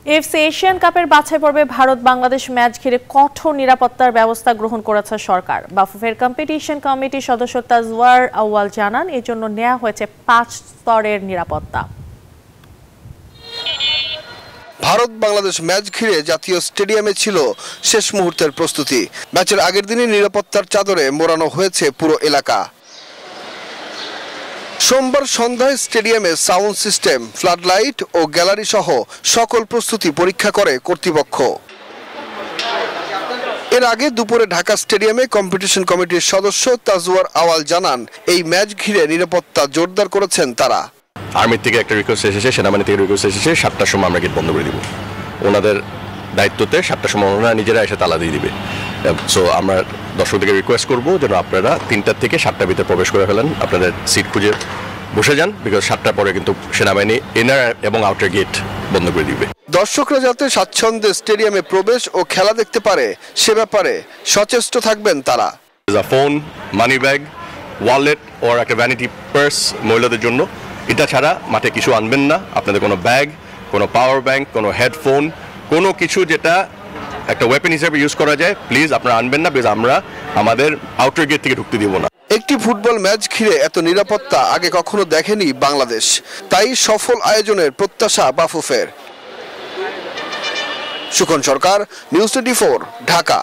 FC Asian কাপের বাছাই পর্বে ভারত বাংলাদেশ ম্যাচ ঘিরে কঠোর নিরাপত্তার ব্যবস্থা গ্রহণ করেছে সরকার। বাফুফের কম্পিটিশন কমিটির সদস্য তাজওয়ার আউয়াল জানান, এর জন্য নেওয়া হয়েছে 5 স্তরের নিরাপত্তা। ভারত বাংলাদেশ ম্যাচ ঘিরে জাতীয় স্টেডিয়ামে ছিল শেষ মুহূর্তের প্রস্তুতি। ম্যাচের আগের দিনে নিরাপত্তার চাদরে মোড়ানো হয়েছে পুরো এলাকা। সোমবার সন্ধ্যায় স্টেডিয়ামে সাউন্ড সিস্টেম, ফ্লাড লাইট ও গ্যালারি সহ সকল প্রস্তুতি পরীক্ষা করে কর্তৃপক্ষ। এর আগে দুপুরে ঢাকা স্টেডিয়ামে কম্পিটিশন কমিটির সদস্য তাজওয়ার আওয়াল জানান, এই ম্যাচ ঘিরে নিরাপত্তা জোরদার করেছেন তারা। আর্মির থেকে একটা রিকোয়েস্ট এসেছে, সেনাবাহিনী থেকে রিকোয়েস্ট এসেছে 7টার সময় আমরা গেট বন্ধ করে দিব। ওনাদের দায়িত্বতে 7টার সময় ওনারা নিজেরা এসে তালা দিয়ে দিবে। সো আমরা দর্শকদেরকে রিকোয়েস্ট করবো যেন আপনারা 3টা থেকে 7টার ভিতরে প্রবেশ করে ফেলেন, আপনাদের সিট খুঁজে বসে যান, বিকজ 7টার পরে কিন্তু সেনাবাহিনী ইনার এবং আউটার গেট বন্ধ করে দিবে। দর্শকরা যাতে স্বাচ্ছন্দ্যে স্টেডিয়ামে প্রবেশ ও খেলা দেখতে পারে সে ব্যাপারে সচেষ্ট থাকবেন তারা। ফোন, মানি ব্যাগ, ওয়ালেট ও একটা ভ্যানিটি পার্স মহিলাদের জন্য, এটা ছাড়া মাঠে কিছু আনবেন না। আপনাদের কোনো ব্যাগ, কোনো পাওয়ার ব্যাংক, কোনো হেডফোন, কোনো কিছু যেটা একটা ওয়েপন হিসেবে ইউজ করা যায়, প্লিজ আপনারা আনবেন না, বিকজ আমরা আমাদের আউটার গেট থেকে ঢুকতে দিব না। একটি ফুটবল ম্যাচ ঘিরে এত নিরাপত্তা আগে কখনো দেখেনি বাংলাদেশ, তাই সফল আয়োজনের প্রত্যাশা বাফুফের। সুখন সরকার, নিউজ 24, ঢাকা।